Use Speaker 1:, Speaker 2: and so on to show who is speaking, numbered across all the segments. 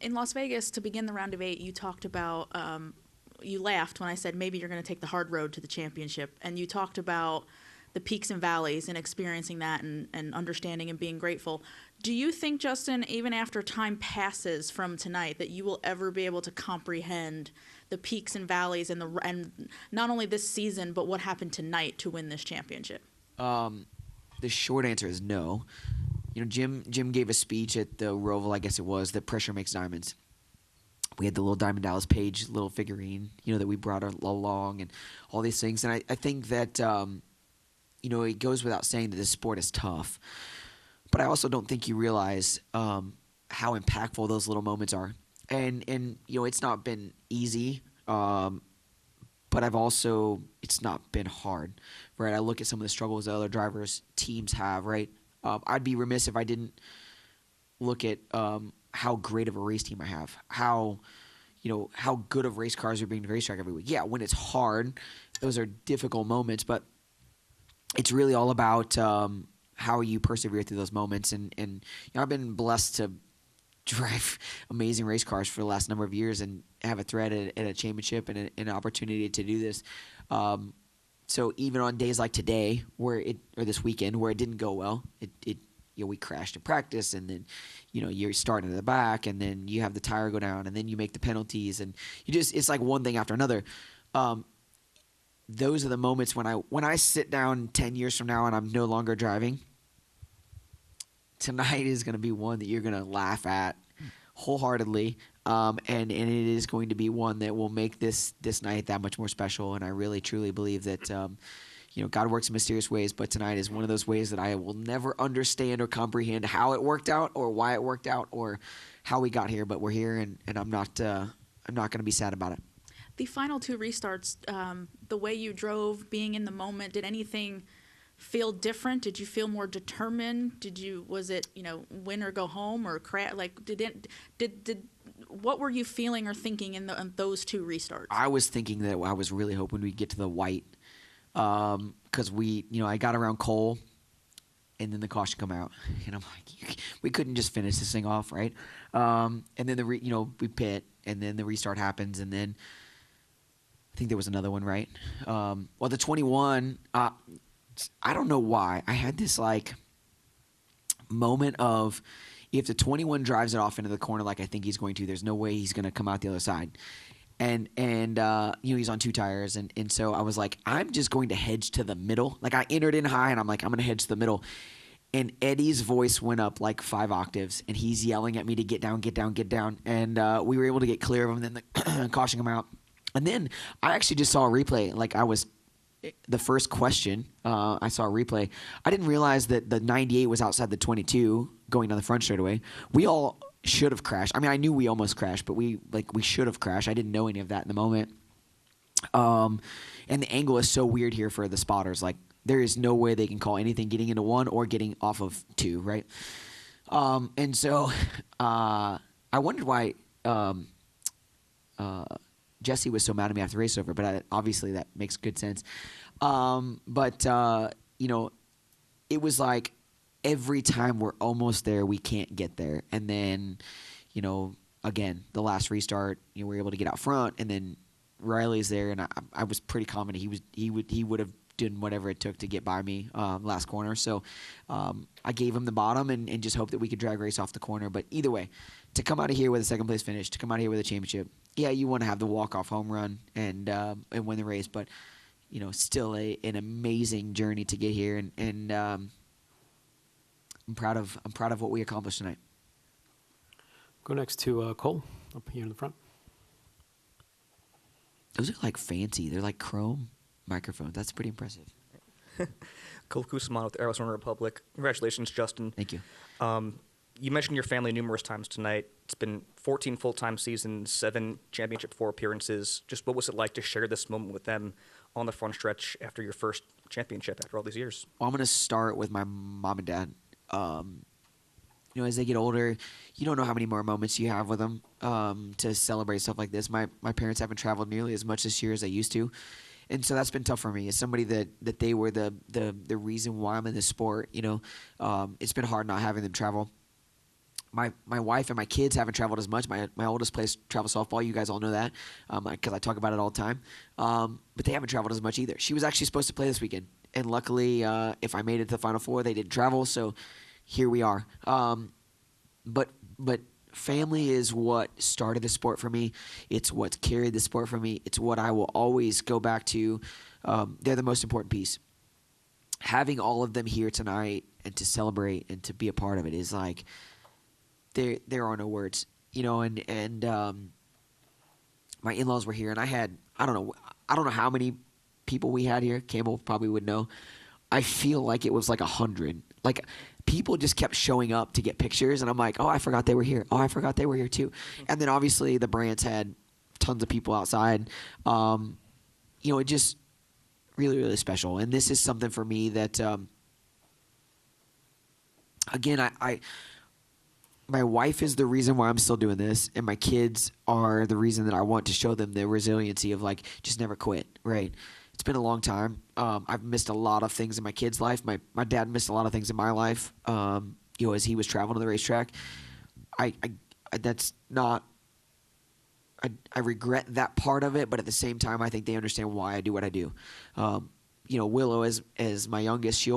Speaker 1: In Las Vegas, to begin the round of 8, you talked about, you laughed when I said maybe you're going to take the hard road to the championship. And you talked about the peaks and valleys and experiencing that and understanding and being grateful. Do you think, Justin, even after time passes from tonight, that you will ever be able to comprehend the peaks and valleys and not only this season, but what happened tonight to win this championship?
Speaker 2: The short answer is no. Jim gave a speech at the Roval, I guess it was, that pressure makes diamonds. We had the little Diamond Dallas Page little figurine, that we brought along and all these things. And I think that, it goes without saying that this sport is tough. But I also don't think you realize how impactful those little moments are. And it's not been easy, but it's not been hard, right? I look at some of the struggles that other drivers, teams have, right? I'd be remiss if I didn't look at how great of a race team I have, how good of race cars are being to the racetrack every week. Yeah, when it's hard, those are difficult moments, but it's really all about how you persevere through those moments. And I've been blessed to drive amazing race cars for the last number of years and have a threat at a championship and an opportunity to do this. So even on days like today, or this weekend, where it didn't go well, we crashed in practice, and then you're starting at the back, and then you have the tire go down, and then you make the penalties, and it's like one thing after another. Those are the moments when I sit down 10 years from now and I'm no longer driving. Tonight is going to be one that you're going to laugh at wholeheartedly, and it is going to be one that will make this night that much more special. And I really truly believe that God works in mysterious ways, but tonight is one of those ways that I will never understand or comprehend how it worked out or why it worked out or how we got here. But we're here, and I'm not going to be sad about it.
Speaker 1: The final 2 restarts, the way you drove, being in the moment, did anything feel different? Did you feel more determined? Was it win or go home or crash? Like what were you feeling or thinking in those 2 restarts?
Speaker 2: I was thinking that I was really hoping we'd get to the white, because I got around Cole, and then the caution come out, and I'm like, we couldn't just finish this thing off, right? And then we pit, and then the restart happens, and then I think there was another one, right? The 21. I don't know why. I had this moment of, if the 21 drives it off into the corner like I think he's going to, there's no way he's going to come out the other side. And he's on 2 tires, and so I was like, I'm just going to hedge to the middle. Like, I entered in high, and I'm like, I'm going to hedge to the middle. And Eddie's voice went up like 5 octaves, and he's yelling at me to get down, get down, get down. And we were able to get clear of him, and then the caution him out. And then I actually just saw a replay. The first question, I saw a replay. I didn't realize that the 98 was outside the 22 going down the front straightaway. We all should have crashed. I mean, I knew we almost crashed, but we should have crashed. I didn't know any of that in the moment. And the angle is so weird here for the spotters. Like, there is no way they can call anything getting into 1 or getting off of 2, right? And so I wondered why Jesse was so mad at me after the race over, but obviously that makes good sense. It was like every time we're almost there, we can't get there. And then, again, the last restart, we're able to get out front, and then Riley's there, and I was pretty confident he would have done whatever it took to get by me last corner. So I gave him the bottom and just hoped that we could drag race off the corner. But either way, to come out of here with a second place finish, to come out of here with a championship, yeah, you want to have the walk-off home run and win the race, but still an amazing journey to get here, and I'm proud of what we accomplished tonight.
Speaker 3: Go next to Cole up here in the front.
Speaker 2: Those are fancy. They're like chrome microphones. That's pretty impressive.
Speaker 4: Cole Kusaman with Arizona Republic. Congratulations, Justin.
Speaker 2: Thank you.
Speaker 4: You mentioned your family numerous times tonight. It's been 14 full-time seasons, 7 championship 4 appearances. Just what was it like to share this moment with them on the front stretch after your first championship after all these years?
Speaker 2: Well, I'm going to start with my mom and dad. As they get older, you don't know how many more moments you have with them to celebrate stuff like this. My parents haven't traveled nearly as much this year as they used to. And so that's been tough for me. As somebody that they were the reason why I'm in this sport, it's been hard not having them travel. my wife and my kids haven't traveled as much. My oldest plays travel softball. You guys all know that because I talk about it all the time. But they haven't traveled as much either. She was actually supposed to play this weekend, and luckily, if I made it to the Final Four, they didn't travel. So here we are. But family is what started the sport for me. It's what's carried the sport for me. It's what I will always go back to. They're the most important piece. Having all of them here tonight and to celebrate and to be a part of it is like there are no words, and my in-laws were here, and I don't know how many people we had here. Campbell probably would know. I feel like it was like 100. Like people just kept showing up to get pictures, and I'm like, oh, I forgot they were here. Oh, I forgot they were here too. And then obviously the Brants had tons of people outside. It just really, really special. And this is something for me that, again, my wife is the reason why I'm still doing this, and my kids are the reason that I want to show them the resiliency of like just never quit, right? It's been a long time. I've missed a lot of things in my kids' life. My dad missed a lot of things in my life. As he was traveling to the racetrack. That's not. I regret that part of it, but at the same time, I think they understand why I do what I do. Willow as my youngest,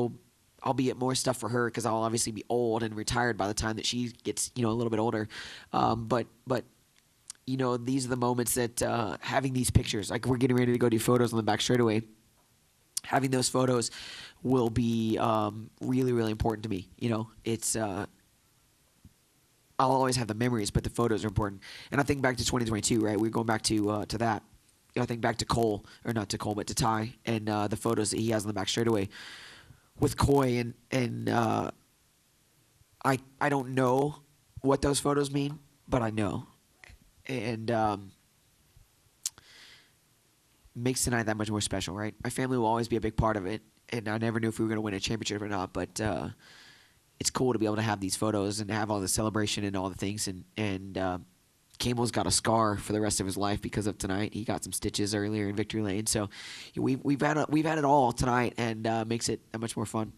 Speaker 2: I'll be at more stuff for her because I'll obviously be old and retired by the time that she gets a little bit older. But these are the moments that having these pictures, like we're getting ready to go do photos on the back straightaway. Having those photos will be really, really important to me. It's I'll always have the memories, but the photos are important. And I think back to 2022, right? We're going back to that. I think back to Cole, or not to Cole, but to Ty, and the photos that he has on the back straightaway with Coy, and I don't know what those photos mean, but I know. And makes tonight that much more special, right? My family will always be a big part of it, and I never knew if we were going to win a championship or not, but it's cool to be able to have these photos and have all the celebration and all the things. And Campbell's got a scar for the rest of his life because of tonight. He got some stitches earlier in Victory Lane, so we've had it all tonight, and makes it that much more fun.